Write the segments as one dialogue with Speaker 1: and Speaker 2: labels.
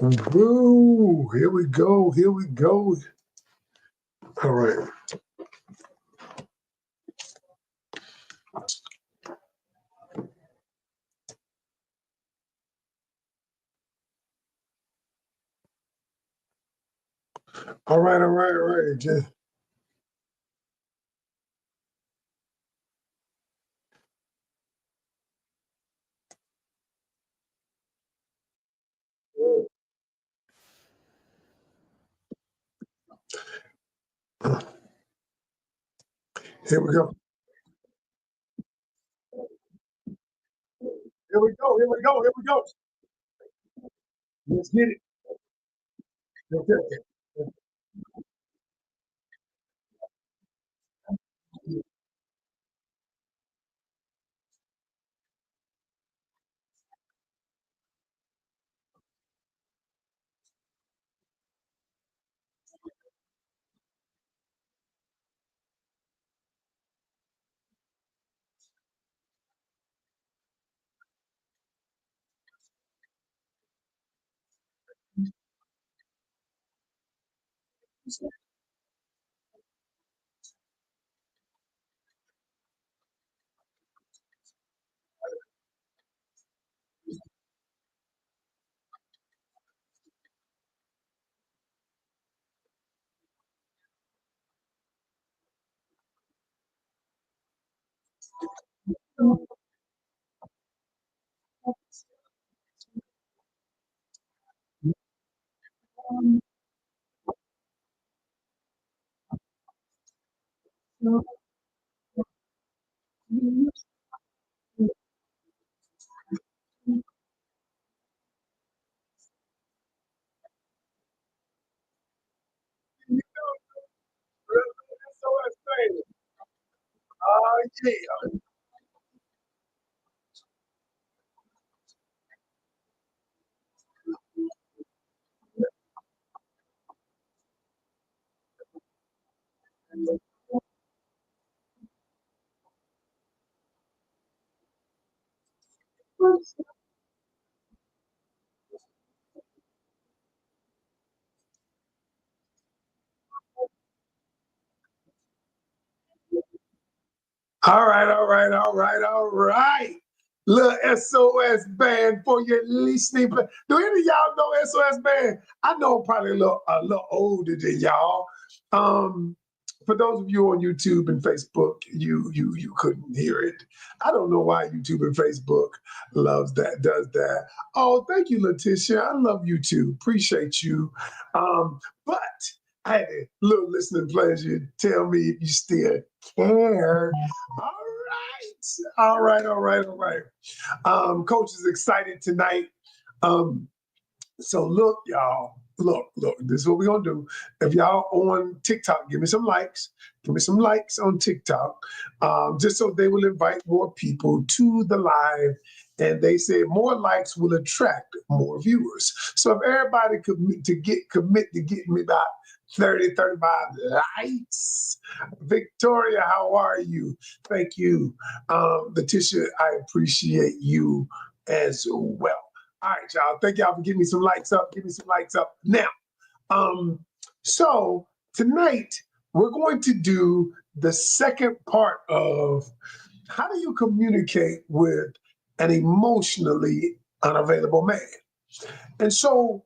Speaker 1: Woo! Here we go. Here we go. All right. All right. All right. All right. Here we go. Here we go. Here we go. Here we go. Let's get it. Okay. Oh, yeah. All right. All right. All right. All right. Little SOS band for your listening. Do any of y'all know SOS band? I know I'm probably a little older than y'all. Um, for those of you on YouTube and Facebook, you couldn't hear it. I don't know why YouTube and Facebook does that. Oh, thank you, Letitia. I love you too. Appreciate you. But I had a little listening pleasure. Tell me if you still care. All right. All right. All right. All right. Coach is excited tonight. Um, so look, y'all, look, this is what we're gonna do. If y'all on TikTok, give me some likes. Give me some likes on TikTok. Just so they will invite more people to the live. And they said more likes will attract more viewers. So if everybody commit to getting me about 30, 35 likes. Victoria, how are you? Thank you. Letitia, I appreciate you as well. All right, y'all. Thank y'all for giving me some lights up. Give me some lights up now. Um, so tonight we're going to do the second part of how do you communicate with an emotionally unavailable man. And so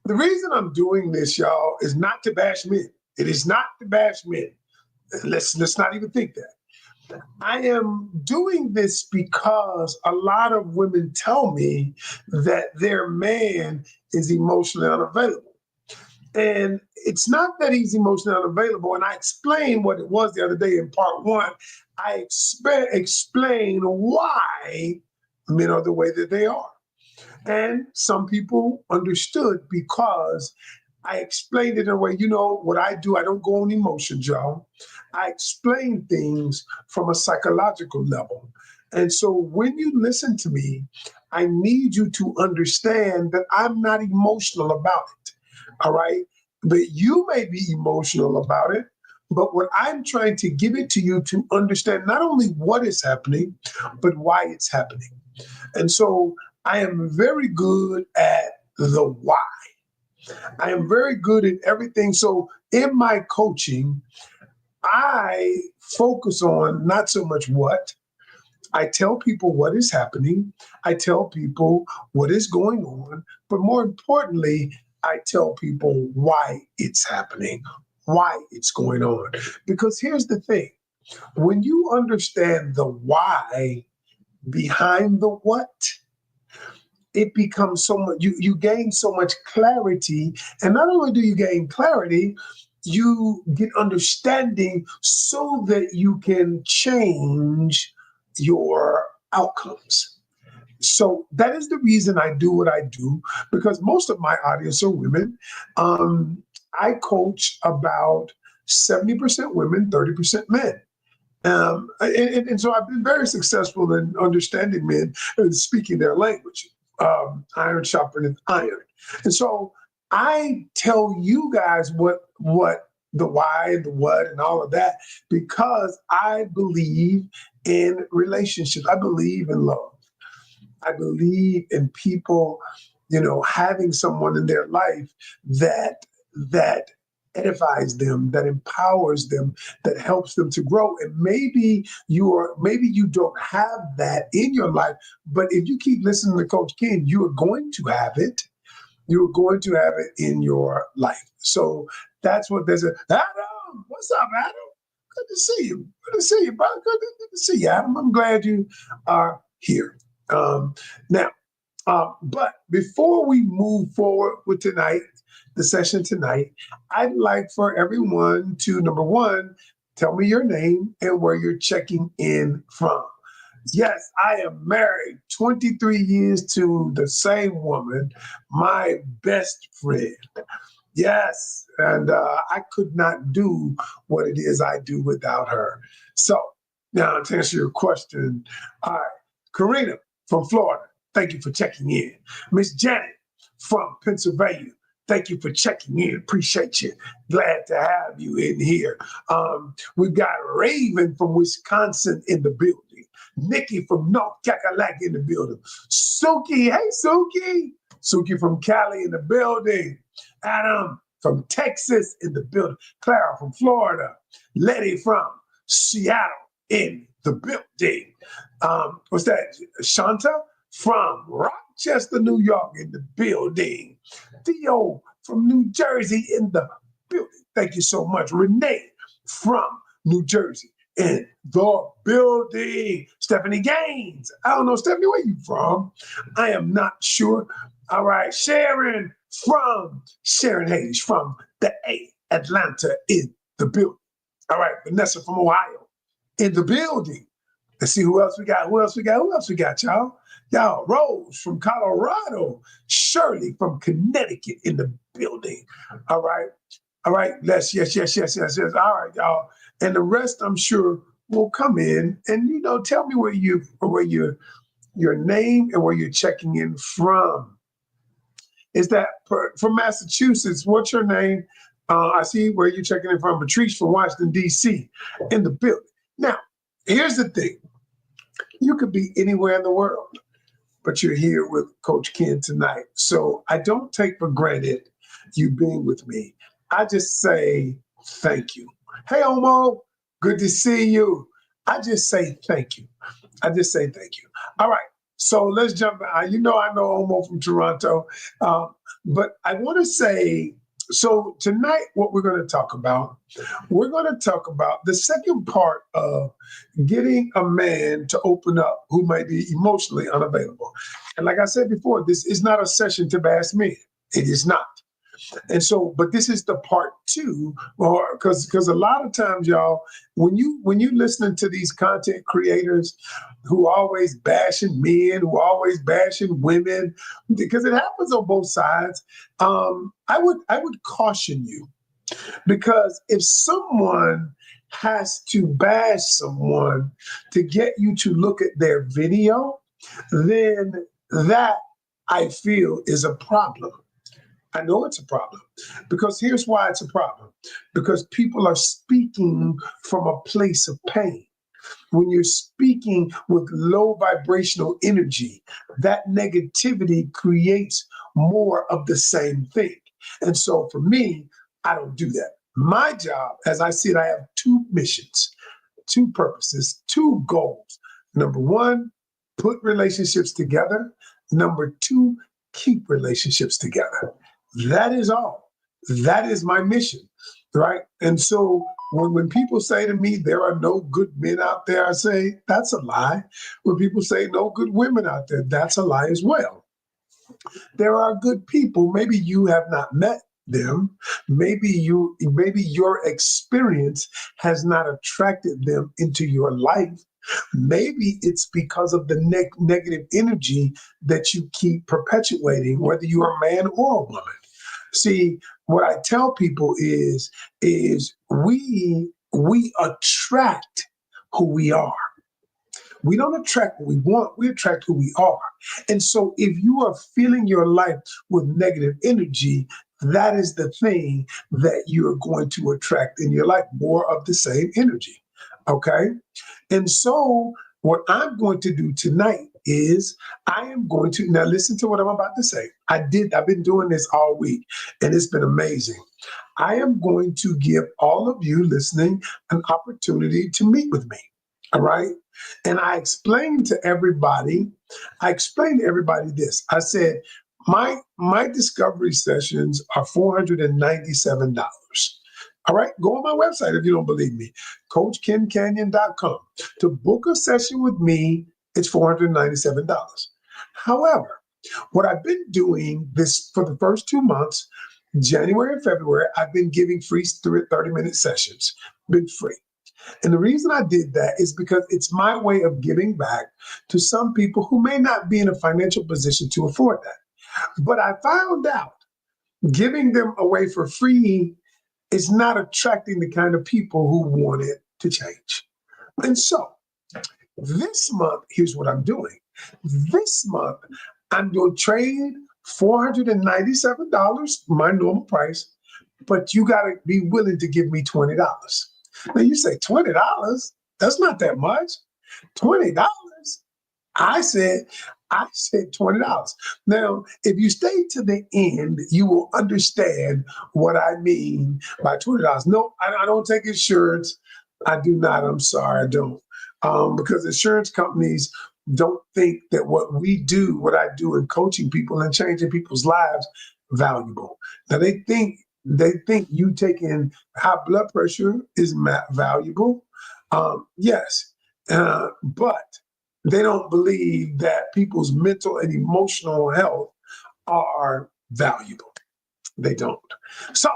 Speaker 1: the reason I'm doing this, y'all, is not to bash men. It is not to bash men. Let's not even think that. I am doing this because a lot of women tell me that their man is emotionally unavailable. And it's not that he's emotionally unavailable. And I explained what it was the other day in part one. I explain why men are the way that they are. And some people understood because I explained it in a way, what I do, I don't go on emotions, y'all. I explain things from a psychological level. And so when you listen to me, I need you to understand that I'm not emotional about it. All right. But you may be emotional about it. But what I'm trying to give it to you to understand not only what is happening, but why it's happening. And so I am very good at the why. I am very good at everything. So in my coaching, I focus on not so much what. I tell people what is happening. I tell people what is going on. But more importantly, I tell people why it's happening, why it's going on. Because here's the thing, when you understand the why behind the what, it becomes so much, you gain so much clarity. And not only do you gain clarity, you get understanding so that you can change your outcomes. So that is the reason I do what I do, because most of my audience are women. I coach about 70% women, 30% men. And so I've been very successful in understanding men and speaking their language. Iron sharpeneth iron. And so I tell you guys what the why, the what, and all of that, because I believe in relationships. I believe in love. I believe in people, having someone in their life that edifies them, that empowers them, that helps them to grow. And maybe you don't have that in your life, but if you keep listening to Coach Ken, you are going to have it. You are going to have it in your life. So that's what there's Adam, what's up, Adam? Good to see you. Good to see you, bro. Good to see you, Adam. I'm glad you are here. Now, but before we move forward with the session tonight, I'd like for everyone to, number one, tell me your name and where you're checking in from. Yes, I am married 23 years to the same woman, my best friend. Yes, and I could not do what it is I do without her. So now to answer your question, all right, Karina from Florida, thank you for checking in. Miss Janet from Pennsylvania, thank you for checking in. Appreciate you. Glad to have you in here. We've got Raven from Wisconsin in the building. Nikki from North Kakalaki in the building. Suki, hey Suki. Suki from Cali in the building. Adam from Texas in the building. Clara from Florida. Letty from Seattle in the building. What's that? Shanta from Rochester, New York in the building. Theo from New Jersey in the building. Thank you so much. Renee from New Jersey in the building. Stephanie Gaines. I don't know, Stephanie, where you from? I am not sure. All right, Sharon Hayes from the A, Atlanta in the building. All right, Vanessa from Ohio in the building. Let's see who else we got. Who else we got, y'all? Y'all, Rose from Colorado. Shirley from Connecticut in the building. All right. Yes. All right, y'all. And the rest, I'm sure, will come in. And tell me where your name and where you're checking in from. Is that from Massachusetts? What's your name? I see where you're checking in from. Patrice from Washington, D.C. in the building. Now, here's the thing. You could be anywhere in the world, but you're here with Coach Ken tonight. So I don't take for granted you being with me. I just say thank you. Hey, Omo, good to see you. I just say thank you. All right. So let's jump. I know Omo from Toronto, but I want to say, so tonight, what we're going to talk about the second part of getting a man to open up who might be emotionally unavailable. And like I said before, this is not a session to bash men. It is not. And so, but this is the part two, or because a lot of times, y'all, when you listening to these content creators who always bashing men, who always bashing women, because it happens on both sides, I would caution you, because if someone has to bash someone to get you to look at their video, then that, I feel, is a problem. I know it's a problem, because here's why it's a problem. Because people are speaking from a place of pain. when you're speaking with low vibrational energy, that negativity creates more of the same thing. And so for me, I don't do that. My job, as I said, I have two missions, two purposes, two goals. Number one, put relationships together. Number two, keep relationships together. That is all. That is my mission, right? And so when people say to me, there are no good men out there, I say, that's a lie. When people say no good women out there, that's a lie as well. There are good people. Maybe you have not met them. Maybe your experience has not attracted them into your life. Maybe it's because of the negative energy that you keep perpetuating, whether you're a man or a woman. See, what I tell people is we attract who we are. We don't attract what we want, we attract who we are. And so if you are filling your life with negative energy, that is the thing that you're going to attract in your life, more of the same energy. Okay. And so what I'm going to do tonight is I am going to now listen to what I'm about to say. I've been doing this all week and it's been amazing. I am going to give all of you listening an opportunity to meet with me. All right. And I explained to everybody this. I said, my discovery sessions are $497. All right, go on my website if you don't believe me, coachkencanion.com. To book a session with me, it's $497. However, what I've been doing this for the first 2 months, January and February, I've been giving free 30-minute sessions, been free. And the reason I did that is because it's my way of giving back to some people who may not be in a financial position to afford that. But I found out giving them away for free is not attracting the kind of people who want it to change. And so this month, here's what I'm doing. This month, I'm going to trade $497, my normal price, but you got to be willing to give me $20. Now you say $20? That's not that much. $20? I said, $20. Now, if you stay to the end, you will understand what I mean by $20. No, I don't take insurance. I do not. I'm sorry, I don't. Because insurance companies don't think that what I do in coaching people and changing people's lives, valuable. Now they think you taking high blood pressure is valuable. Yes, but they don't believe that people's mental and emotional health are valuable. They don't. So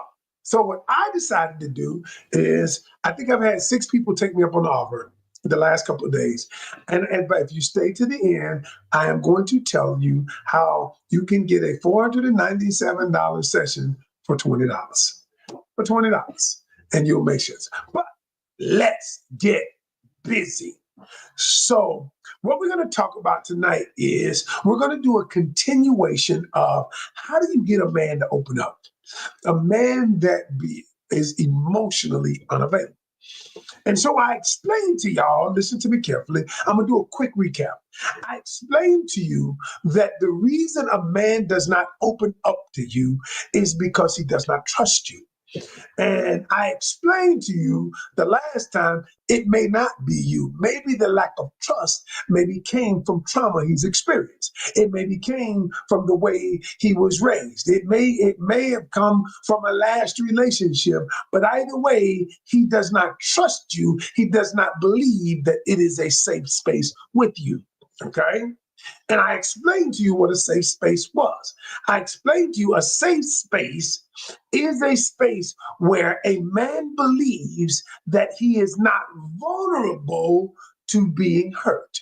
Speaker 1: what I decided to do is, I think I've had 6 people take me up on the offer the last couple of days. But if you stay to the end, I am going to tell you how you can get a $497 session for $20. For $20. And you'll make sense. But let's get busy. So what we're going to talk about tonight is we're going to do a continuation of how do you get a man to open up? A man that is emotionally unavailable. And so I explained to y'all, listen to me carefully, I'm going to do a quick recap. I explained to you that the reason a man does not open up to you is because he does not trust you. And I explained to you the last time it may not be you. Maybe the lack of trust maybe came from trauma he's experienced. It maybe came from the way he was raised. It may have come from a last relationship, but either way, he does not trust you. He does not believe that it is a safe space with you. Okay? And I explained to you what a safe space was. I explained to you a safe space is a space where a man believes that he is not vulnerable to being hurt.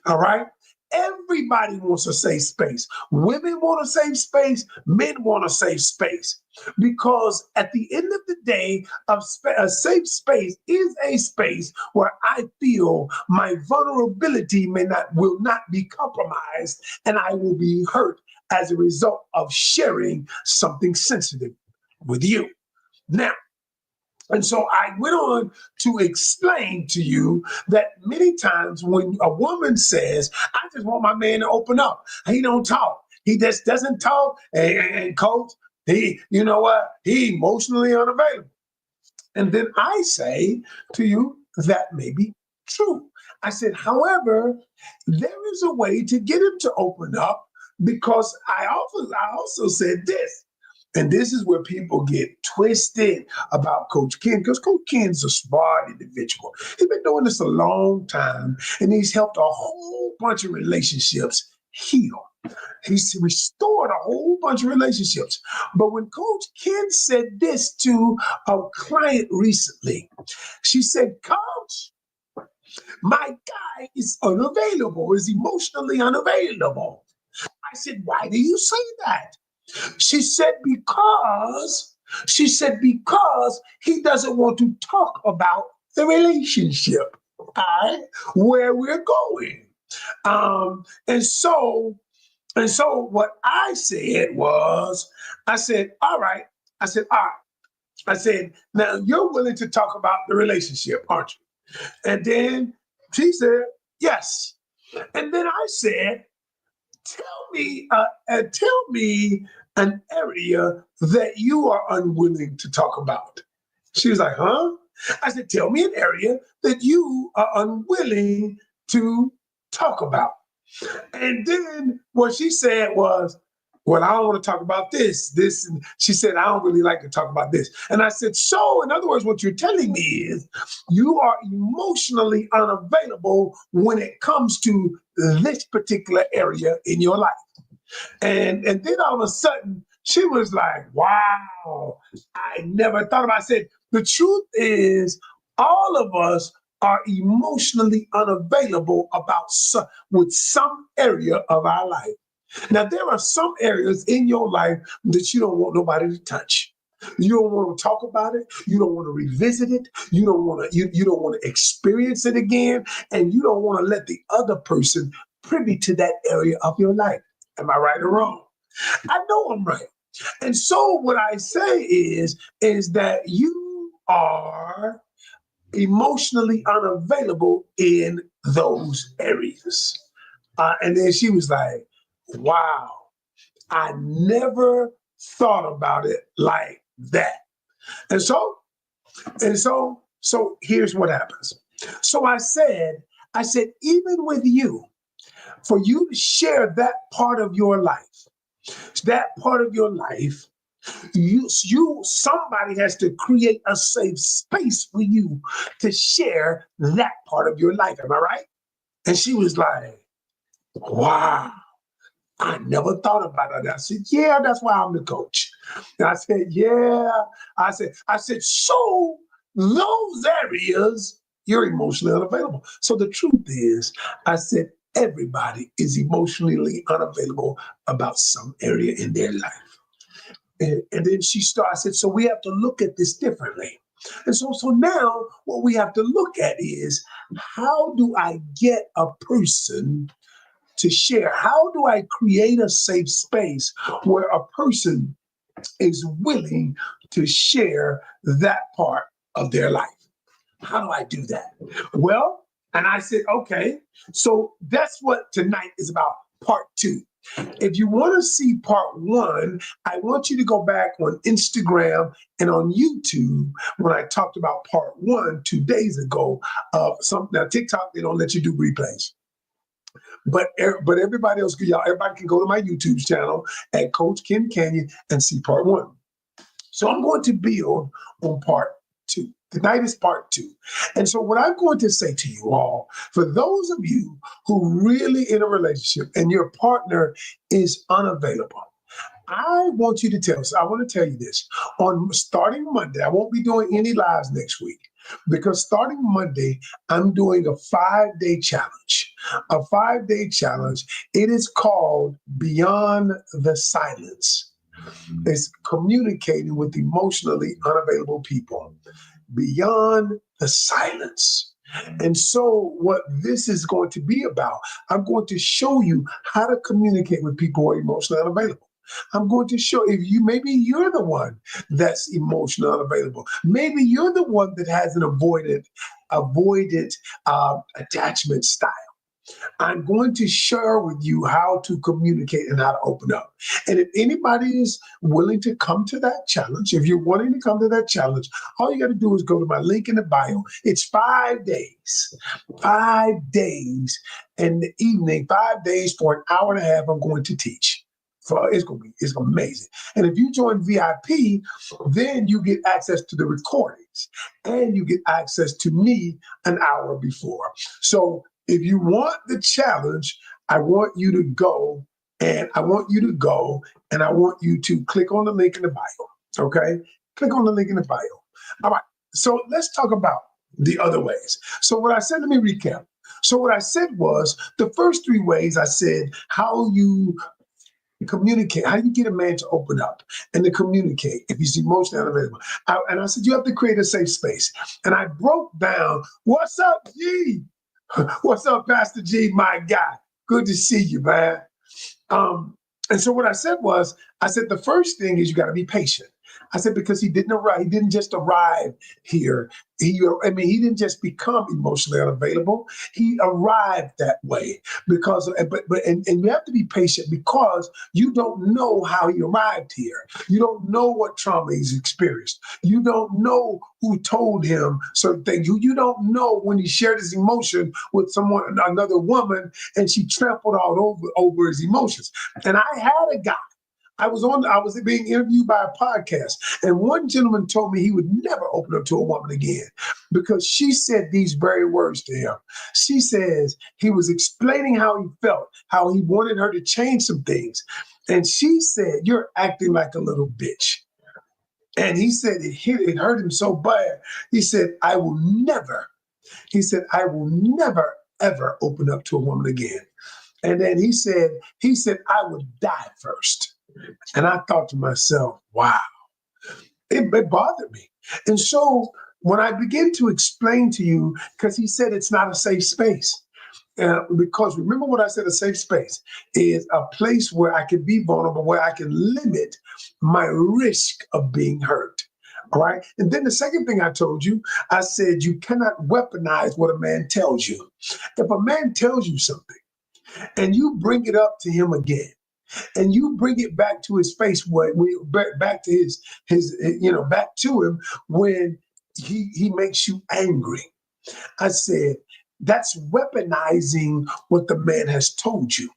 Speaker 1: All right? Everybody wants a safe space. Women want a safe space. Men want a safe space. Because at the end of the day, a safe space is a space where I feel my vulnerability will not be compromised, and I will be hurt as a result of sharing something sensitive with you. Now, And so I went on to explain to you that many times when a woman says, I just want my man to open up, he don't talk. He just doesn't talk. And coach, you know what? He emotionally unavailable. And then I say to you, that may be true. I said, however, there is a way to get him to open up because I also said this. And this is where people get twisted about Coach Ken, because Coach Ken's a smart individual. He's been doing this a long time, and he's helped a whole bunch of relationships heal. He's restored a whole bunch of relationships. But when Coach Ken said this to a client recently, she said, Coach, my guy is unavailable, is emotionally unavailable. I said, why do you say that? She said, because he doesn't want to talk about the relationship, all right, where we're going. And so what I said was, all right. I said, all right. I said, now you're willing to talk about the relationship, aren't you? And then she said, yes. And then I said, tell me an area that you are unwilling to talk about. She was like, huh? I said, tell me an area that you are unwilling to talk about. And then what she said was, well, I don't want to talk about this. And she said, I don't really like to talk about this. And I said, so in other words, what you're telling me is you are emotionally unavailable when it comes to this particular area in your life. And then all of a sudden, she was like, wow, I never thought about it. I said, the truth is, all of us are emotionally unavailable with some area of our life. Now, there are some areas in your life that you don't want nobody to touch. You don't want to talk about it. You don't want to revisit it. You don't want to experience it again. And you don't want to let the other person privy to that area of your life. Am I right or wrong? I know I'm right. And so what I say is that you are emotionally unavailable in those areas. And then she was like, wow, I never thought about it like that. And so here's what happens. So I said, even with you, for you to share that part of your life, somebody has to create a safe space for you to share that part of your life. Am I right? And she was like, wow, I never thought about it. I said, yeah, that's why I'm the coach. And I said, yeah. I said, so those areas, you're emotionally unavailable. So the truth is, I said, everybody is emotionally unavailable about some area in their life. And then I said, so we have to look at this differently. And so now what we have to look at is, how do I get a person to share? How do I create a safe space where a person is willing to share that part of their life? How do I do that? Well, and I said, okay, so that's what tonight is about, part two. If you want to see part one, I want you to go back on Instagram and on YouTube when I talked about part one 2 days ago of something. Now, TikTok, they don't let you do replays. But everybody else, everybody can go to my YouTube channel at Coach Ken Canyon and see part one. So I'm going to build on part two. Tonight is part two. And so what I'm going to say to you all, for those of you who really in a relationship and your partner is unavailable, I want you to I want to tell you this. On starting Monday, I won't be doing any lives next week because starting Monday, I'm doing a 5-day challenge. A 5-day challenge. It is called Beyond the Silence. It's communicating with emotionally unavailable people beyond the silence. And so what this is going to be about, I'm going to show you how to communicate with people who are emotionally unavailable. I'm going to show if you maybe you're the one that's emotionally unavailable. Maybe you're the one that has an avoided attachment style. I'm going to share with you how to communicate and how to open up. And if anybody is willing to come to that challenge, if you're wanting to come to that challenge, all you got to do is go to my link in the bio. It's 5 days, 5 days in the evening, 5 days for an hour and a half. I'm going to teach. It's amazing. And if you join VIP, then you get access to the recordings and you get access to me an hour before. So if you want the challenge, I want you to go and I want you to go and I want you to click on the link in the bio. Okay? Click on the link in the bio. All right. So let's talk about the other ways. So what I said, let me recap. So what I said was the first 3 ways I said how you communicate, how you get a man to open up and to communicate if he's emotionally unavailable. And I said, you have to create a safe space. And I broke down, what's up, G? What's up, Pastor G, my guy? Good to see you, man. And so what I said was, I said, the first thing is you got to be patient. I said, because he didn't arrive, he didn't just arrive here. He didn't just become emotionally unavailable. He arrived that way because, and you have to be patient because you don't know how he arrived here. You don't know what trauma he's experienced. You don't know who told him certain things. You don't know when he shared his emotion with another woman, and she trampled all over his emotions. And I had a guy. I was being interviewed by a podcast, and one gentleman told me he would never open up to a woman again because she said these very words to him. She says he was explaining how he felt, how he wanted her to change some things. And she said, "You're acting like a little bitch." And he said it hurt him so bad. He said, I will never, ever open up to a woman again. And then he said, I would die first. And I thought to myself, wow, it bothered me. And so when I began to explain to you, because he said it's not a safe space, because remember what I said, a safe space is a place where I can be vulnerable, where I can limit my risk of being hurt. All right. And then the second thing I told you, I said, you cannot weaponize what a man tells you. If a man tells you something and you bring it up to him again, and you bring it back to his face, back to back to him when he makes you angry. I said, that's weaponizing what the man has told you.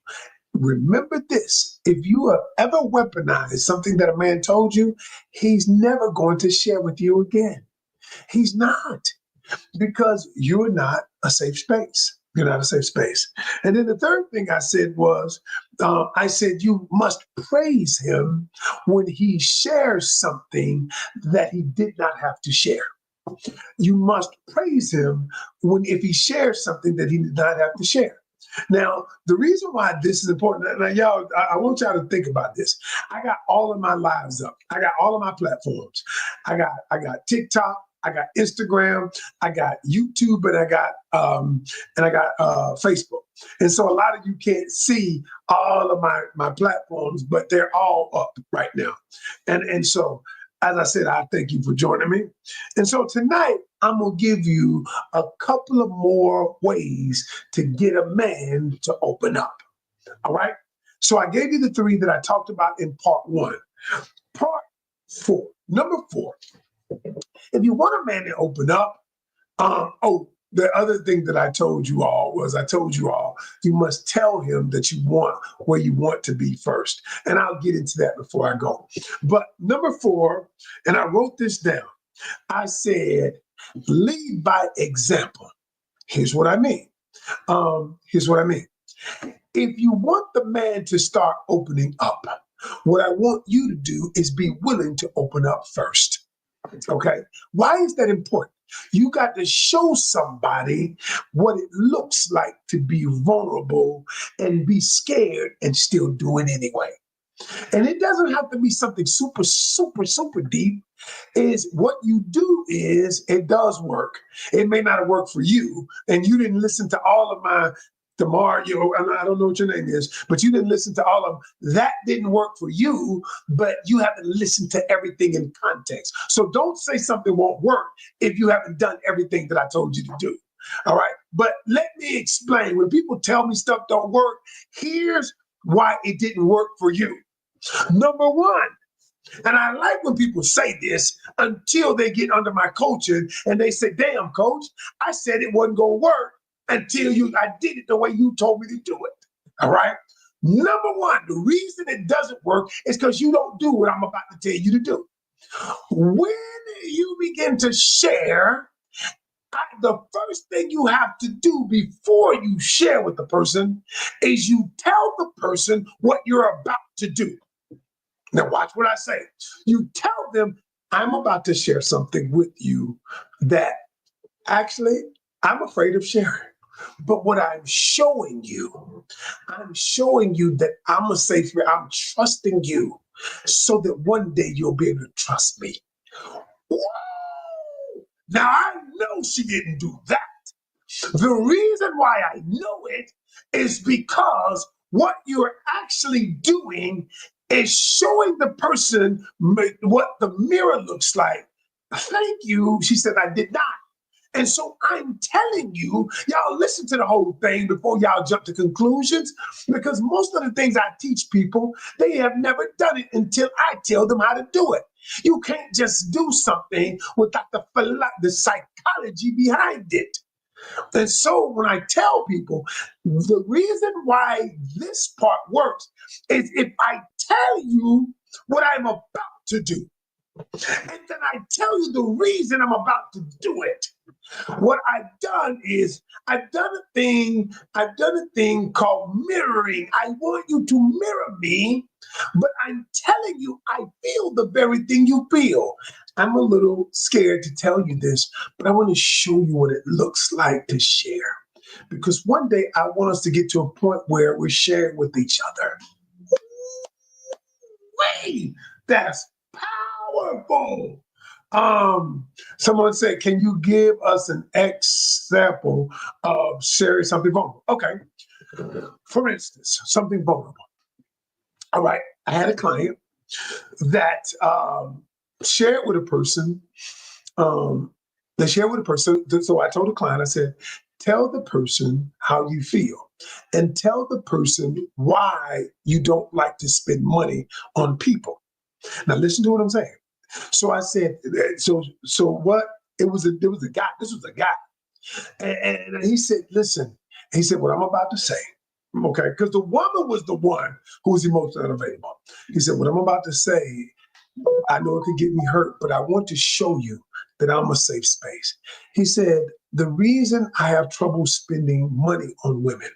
Speaker 1: Remember this, if you have ever weaponized something that a man told you, he's never going to share with you again. He's not, because you're not a safe space. You're not a safe space. And then the third thing I said was, I said, you must praise him when he shares something that he did not have to share. You must praise him if he shares something that he did not have to share. Now, the reason why this is important, now y'all, I want y'all to think about this. I got all of my lives up. I got all of my platforms. I got TikTok. I got Instagram, I got YouTube, and I got Facebook. And so a lot of you can't see all of my platforms, but they're all up right now. And so, as I said, I thank you for joining me. And so tonight, I'm gonna give you a couple of more ways to get a man to open up. All right. So I gave you the 3 that I talked about in part 1. Part 4, number 4. If you want a man to open up, the other thing that I told you all was you must tell him that you want where you want to be first. And I'll get into that before I go. But number 4, and I wrote this down, I said, lead by example. Here's what I mean. If you want the man to start opening up, what I want you to do is be willing to open up first. Okay. Why is that important? You got to show somebody what it looks like to be vulnerable and be scared and still do it anyway. And it doesn't have to be something super, super, super deep. Is what you do is it does work. It may not have worked for you, and you didn't listen to all of my Tamar, I don't know what your name is, but you didn't listen to all of them. That didn't work for you, but you haven't listened to everything in context. So don't say something won't work if you haven't done everything that I told you to do. All right. But let me explain. When people tell me stuff don't work, here's why it didn't work for you. Number one, and I like when people say this until they get under my coaching and they say, damn, coach, I said it wasn't going to work until I did it the way you told me to do it. All right. Number one, the reason it doesn't work is because you don't do what I'm about to tell you to do. When you begin to share, the first thing you have to do before you share with the person is you tell the person what you're about to do. Now, watch what I say. You tell them, I'm about to share something with you that actually I'm afraid of sharing. But what I'm showing you that I'm a safe, I'm trusting you so that one day you'll be able to trust me. Whoa! Now, I know she didn't do that. The reason why I know it is because what you're actually doing is showing the person what the mirror looks like. Thank you. She said, I did not. And so I'm telling you, y'all listen to the whole thing before y'all jump to conclusions, because most of the things I teach people, they have never done it until I tell them how to do it. You can't just do something without the psychology behind it. And so when I tell people, the reason why this part works is if I tell you what I'm about to do, and then I tell you the reason I'm about to do it. What I've done is I've done a thing called mirroring. I want you to mirror me, but I'm telling you I feel the very thing you feel. I'm a little scared to tell you this, but I want to show you what it looks like to share. Because one day I want us to get to a point where we're sharing with each other. Wait, that's powerful. Someone said, can you give us an example of sharing something vulnerable? Okay. For instance, something vulnerable. All right. I had a client that shared with a person. They shared with a person. So I told the client, I said, tell the person how you feel and tell the person why you don't like to spend money on people. Now listen to what I'm saying. So I said, so what? There was a guy. This was a guy, and he said, listen. He said, what I'm about to say, okay? Because the woman was the one who was emotionally unavailable. He said, what I'm about to say, I know it could get me hurt, but I want to show you that I'm a safe space. He said, the reason I have trouble spending money on women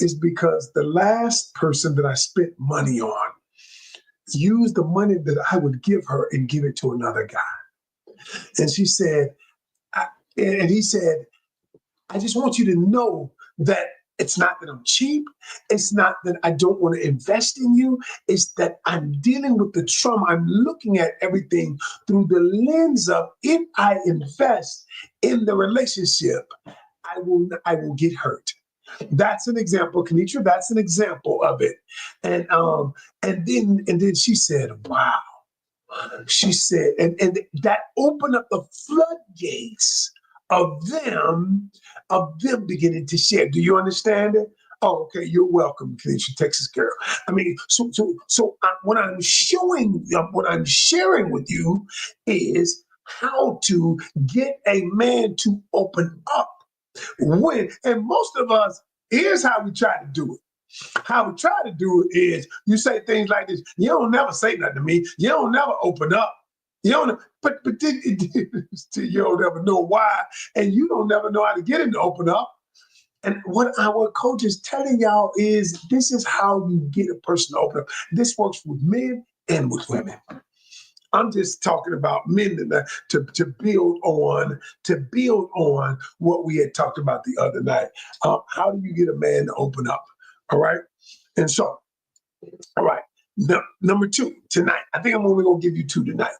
Speaker 1: is because the last person that I spent money on used the money that I would give her and give it to another guy. And she said, and he said, I just want you to know that it's not that I'm cheap. It's not that I don't want to invest in you. It's that I'm dealing with the trauma. I'm looking at everything through the lens of if I invest in the relationship, I will get hurt. That's an example, Kenitra. That's an example of it. And then she said, wow. She said, and that opened up the floodgates of them beginning to share. Do you understand it? Oh, okay. You're welcome, Kenitra, Texas girl. I mean, what I'm showing, what I'm sharing with you is how to get a man to open up. And most of us, here's how we try to do it. How we try to do it is you say things like this, you don't never say nothing to me. You don't never open up. You don't, but then, you don't ever know why, and you don't never know how to get him to open up. And what our coach is telling y'all is this is how you get a person to open up. This works with men and with women. I'm just talking about men to build on what we had talked about the other night. How do you get a man to open up? All right. And so, all right. Number two tonight. I think I'm only going to give you two tonight.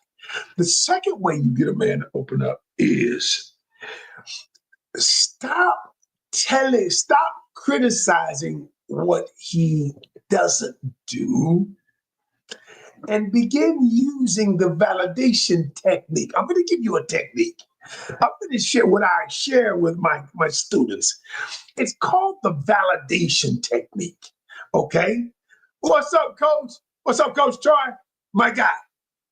Speaker 1: The second way you get a man to open up is stop criticizing what he doesn't do, and begin using the validation technique. I'm going to give you a technique. I'm going to share what I share with my students. It's called the validation technique. Okay. What's up, coach? What's up, Coach Troy? My guy.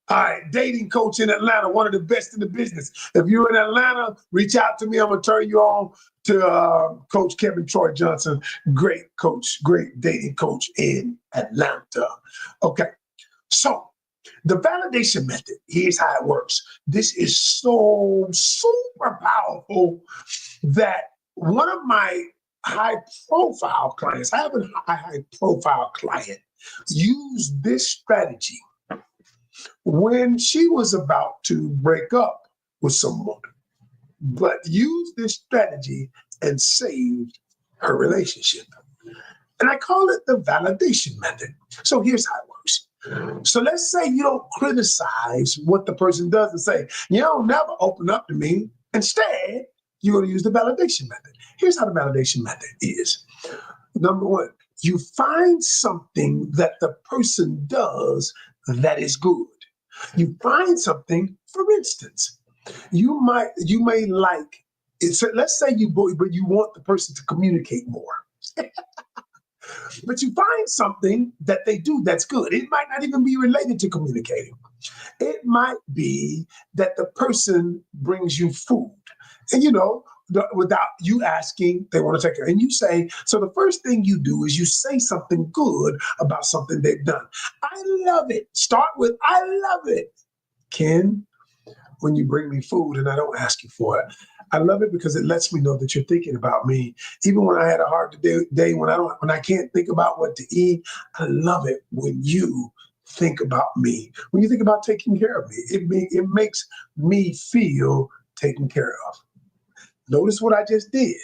Speaker 1: All right, dating coach in Atlanta, one of the best in the business. If you're in Atlanta, reach out to me. I'm going to turn you on to Coach Kevin Troy Johnson. Great coach, great dating coach in Atlanta. Okay, so the validation method, here's how it works. This is so super powerful that one of my high profile clients, I have a high profile client, used this strategy when she was about to break up with someone, but used this strategy and saved her relationship. And I call it the validation method. So here's how it works. So let's say you don't criticize what the person does and say, you don't never open up to me. Instead, you're going to use the validation method. Here's how the validation method is. Number one, you find something that the person does that is good. You find something, for instance, you may like it. So let's say but you want the person to communicate more. But you find something that they do that's good. It might not even be related to communicating. It might be that the person brings you food. And without you asking, they want to take it. And you say, so the first thing you do is you say something good about something they've done. I love it. Start with, I love it. Ken, when you bring me food and I don't ask you for it, I love it because it lets me know that you're thinking about me. Even when I had a hard day, when I can't think about what to eat, I love it when you think about me. When you think about taking care of me, it makes me feel taken care of. Notice what I just did.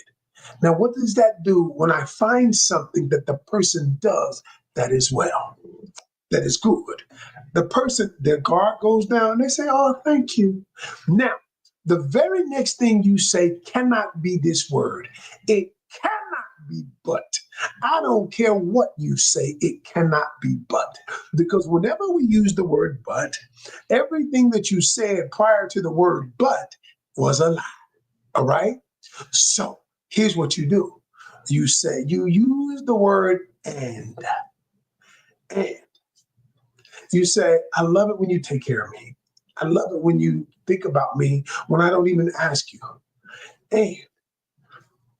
Speaker 1: Now, what does that do when I find something that the person does that is well, that is good? The person, their guard goes down, they say, oh, thank you. Now, the very next thing you say cannot be this word. It cannot be but. I don't care what you say, it cannot be but. Because whenever we use the word but, everything that you said prior to the word but was a lie. All right? So here's what you do. You use the word and. You say, I love it when you take care of me. I love it when you think about me when I don't even ask you. And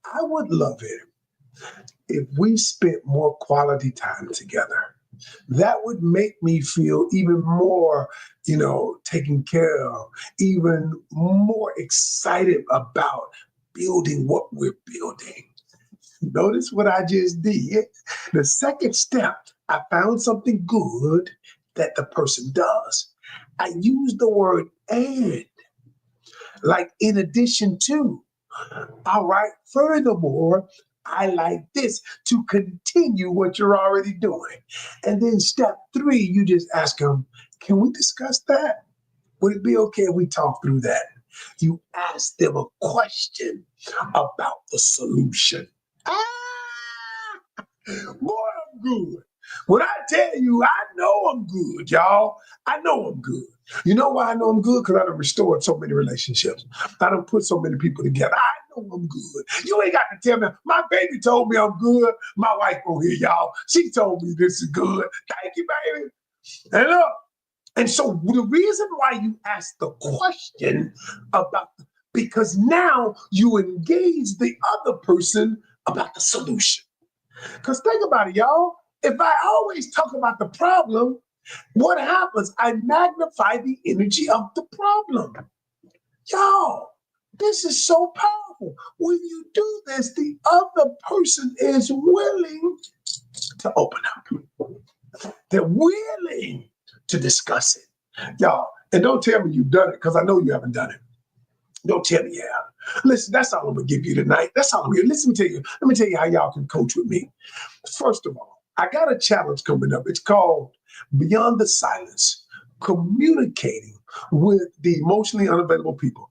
Speaker 1: I would love it if we spent more quality time together. That would make me feel even more, taken care of, even more excited about building what we're building. Notice what I just did. The second step, I found something good that the person does. I use the word and, like in addition to. All right. Furthermore, I like this to continue what you're already doing. And then step 3, you just ask them, can we discuss that? Would it be okay if we talk through that? You ask them a question about the solution. Boy, I'm good. When I tell you, I know I'm good, y'all. I know I'm good. You know why I know I'm good? Because I done restored so many relationships. I done put so many people together. I know I'm good. You ain't got to tell me. My baby told me I'm good. My wife over here, y'all. She told me this is good. Thank you, baby. And look. And so the reason why you ask the question because now you engage the other person about the solution. Because think about it, y'all. If I always talk about the problem, what happens? I magnify the energy of the problem. Y'all, this is so powerful. When you do this, the other person is willing to open up. They're willing to discuss it. Y'all, and don't tell me you've done it because I know you haven't done it. Don't tell me you have. Listen, that's all I'm gonna give you tonight. That's all I'm gonna. Listen, let me tell you how y'all can coach with me. First of all, I got a challenge coming up. It's called Beyond the Silence, Communicating with the Emotionally Unavailable People.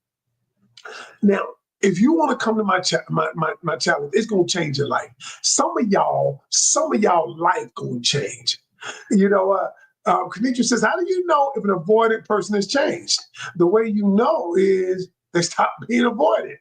Speaker 1: Now, if you want to come to my challenge, it's gonna change your life. Some of y'all life gonna change. You know what? Kenitra says, how do you know if an avoidant person has changed? The way you know is they stop being avoidant.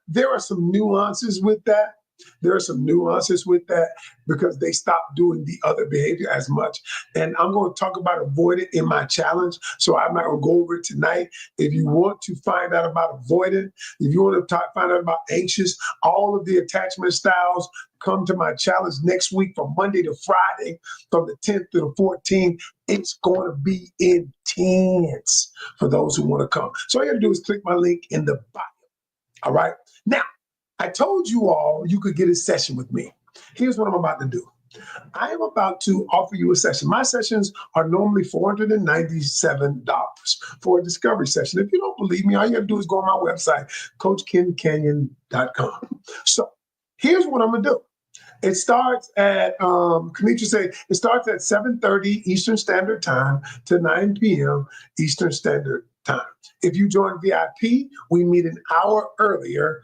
Speaker 1: There are some nuances with that. There are some nuances with that because they stop doing the other behavior as much. And I'm going to talk about avoidant in my challenge. So I'm not going to go over it tonight. If you want to find out about avoidant, if you want to find out about anxious, all of the attachment styles, come to my challenge next week from Monday to Friday, from the 10th to the 14th. It's going to be intense for those who want to come. So all you got to do is click my link in the bio. All right. Now, I told you all you could get a session with me. Here's what I'm about to do. I am about to offer you a session. My sessions are normally $497 for a discovery session. If you don't believe me, all you got to do is go on my website, coachkencanion.com. So here's what I'm going to do. It starts at, Kenitra said, it starts at 7:30 Eastern Standard Time to 9 p.m. Eastern Standard Time. If you join VIP, we meet an hour earlier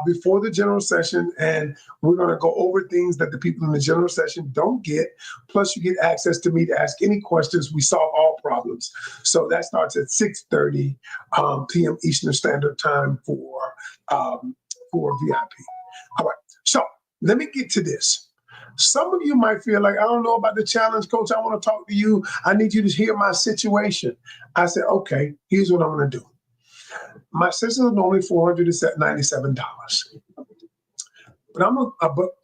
Speaker 1: before the general session, and we're going to go over things that the people in the general session don't get. Plus, you get access to me to ask any questions. We solve all problems. So that starts at 6:30 p.m. Eastern Standard Time for VIP. All right. So let me get to this. Some of you might feel like, I don't know about the challenge, coach. I want to talk to you. I need you to hear my situation. I said, okay, here's what I'm going to do. My sessions are normally $497, but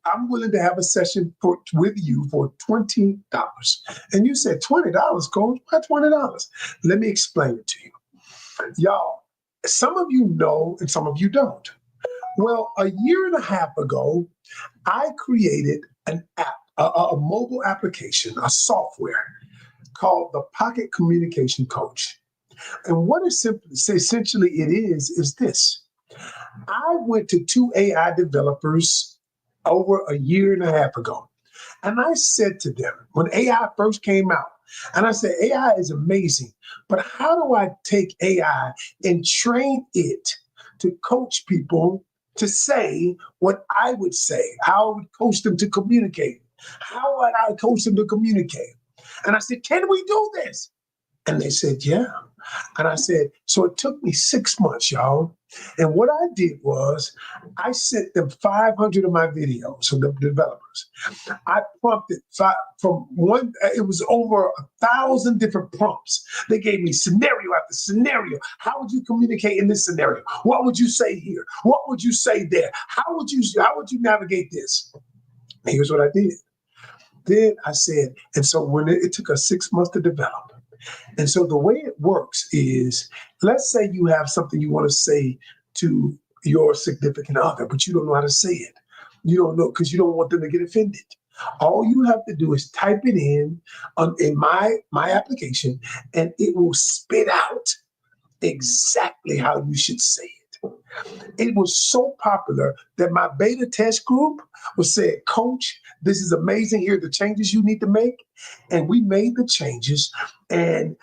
Speaker 1: I'm willing to have a session with you for $20. And you said $20, coach? Why $20? Let me explain it to you, y'all. Some of you know, and some of you don't. Well, a year and a half ago, I created an app, a mobile application, a software called the Pocket Communication Coach. And what essentially it is this. I went to two AI developers over a year and a half ago. And I said to them, when AI first came out, and I said, AI is amazing, but how do I take AI and train it to coach people to say what I would say? How I would coach them to communicate? How would I coach them to communicate? And I said, can we do this? And they said, yeah. And I said, so it took me 6 months, y'all. And what I did was I sent them 500 of my videos, so the developers. I prompted it was over 1,000 different prompts. They gave me scenario after scenario. How would you communicate in this scenario? What would you say here? What would you say there? How would you navigate this? And here's what I did. Then I said, and so when it took us 6 months to develop. And so the way it works is, let's say you have something you want to say to your significant other, but you don't know how to say it. You don't know because you don't want them to get offended. All you have to do is type it in my application, and it will spit out exactly how you should say it. It was so popular that my beta test group was saying, Coach, this is amazing. Here are the changes you need to make. And we made the changes. And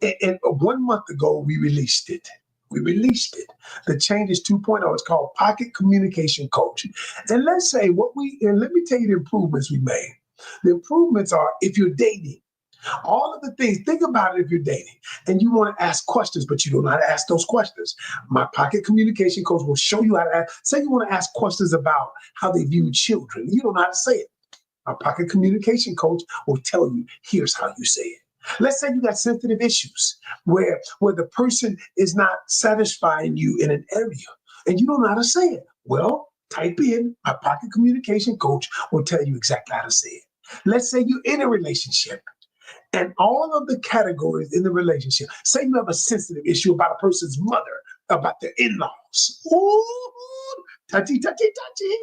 Speaker 1: 1 month ago, we released it. The change is 2.0. It's called Pocket Communication Coach. And let's say let me tell you the improvements we made. The improvements are, if you're dating, all of the things, think about it. If you're dating and you want to ask questions, but you don't know how to ask those questions, my Pocket Communication Coach will show you how to ask. Say you want to ask questions about how they view children. You don't know how to say it. My Pocket Communication Coach will tell you, here's how you say it. Let's say you got sensitive issues where the person is not satisfying you in an area and you don't know how to say it. Well, type in my Pocket Communication Coach will tell you exactly how to say it. Let's say you're in a relationship and all of the categories in the relationship. Say you have a sensitive issue about a person's mother, about their in-laws. Ooh, touchy, touchy, touchy.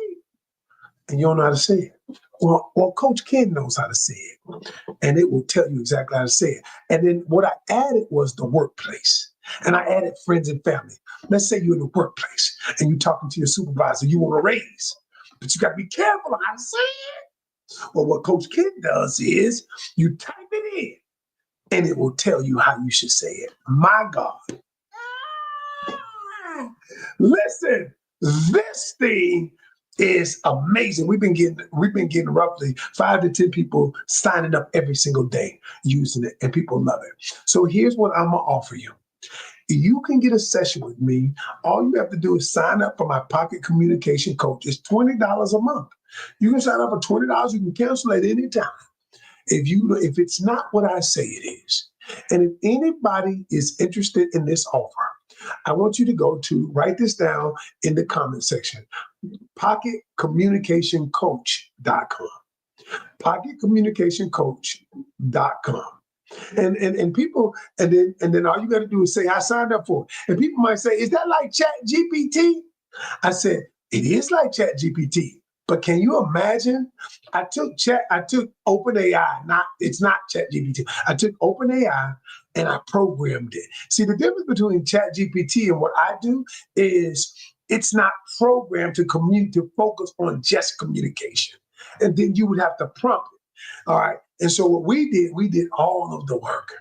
Speaker 1: And you don't know how to say it. Well, Coach Ken knows how to say it, and it will tell you exactly how to say it. And then what I added was the workplace, and I added friends and family. Let's say you're in the workplace and you're talking to your supervisor, you want a raise, but you got to be careful on how to say it. Well, what Coach Ken does is you type it in, and it will tell you how you should say it. My God. Listen, this thing is amazing. We've been getting roughly 5 to 10 people signing up every single day using it, and people love it. So here's what I'm gonna offer you. You can get a session with me. All you have to do is sign up for my Pocket Communication Coach. It's $20 a month. You can sign up for $20. You can cancel at any time. If it's not what I say it is, and if anybody is interested in this offer, I want you to write this down in the comment section, pocketcommunicationcoach.com. Pocketcommunicationcoach.com. And people, and then all you got to do is say, I signed up for it. And people might say, is that like Chat GPT? I said, it is like Chat GPT. But can you imagine? I took OpenAI, it's not Chat GPT. I took OpenAI and I programmed it. See, the difference between Chat GPT and what I do is it's not programmed to focus on just communication. And then you would have to prompt it. All right. And so what we did all of the work,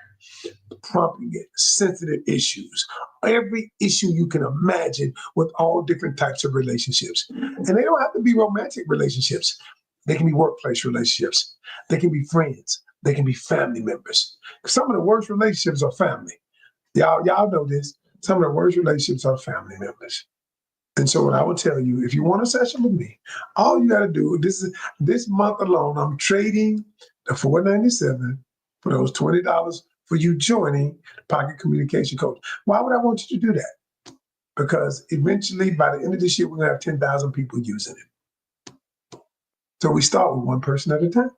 Speaker 1: prompting it, sensitive issues, every issue you can imagine with all different types of relationships. And they don't have to be romantic relationships. They can be workplace relationships. They can be friends. They can be family members. Some of the worst relationships are family. Y'all know this. Some of the worst relationships are family members. And so what I will tell you, if you want a session with me, all you got to do, this month alone, I'm trading the $497 for those $20 for you joining Pocket Communication Coach. Why would I want you to do that? Because eventually, by the end of this year, we're going to have 10,000 people using it. So we start with one person at a time.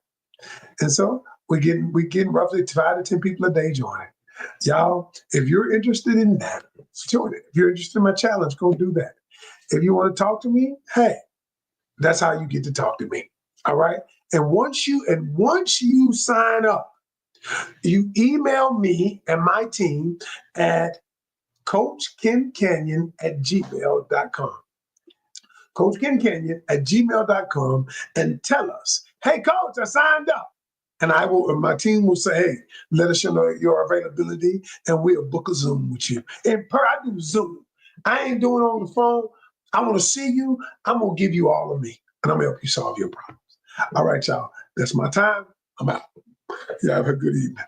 Speaker 1: And so we're getting roughly 5 to 10 people a day joining. Y'all, if you're interested in that, join it. If you're interested in my challenge, go do that. If you want to talk to me, hey, that's how you get to talk to me. All right. And once you sign up, you email me and my team at coachkencanion@gmail.com. coachkencanion@gmail.com and tell us, hey, coach, I signed up. And my team will say, hey, let us know your availability and we'll book a Zoom with you. I do Zoom. I ain't doing it on the phone. I want to see you. I'm going to give you all of me and I'm going to help you solve your problems. All right, y'all. That's my time. I'm out. Y'all have a good evening.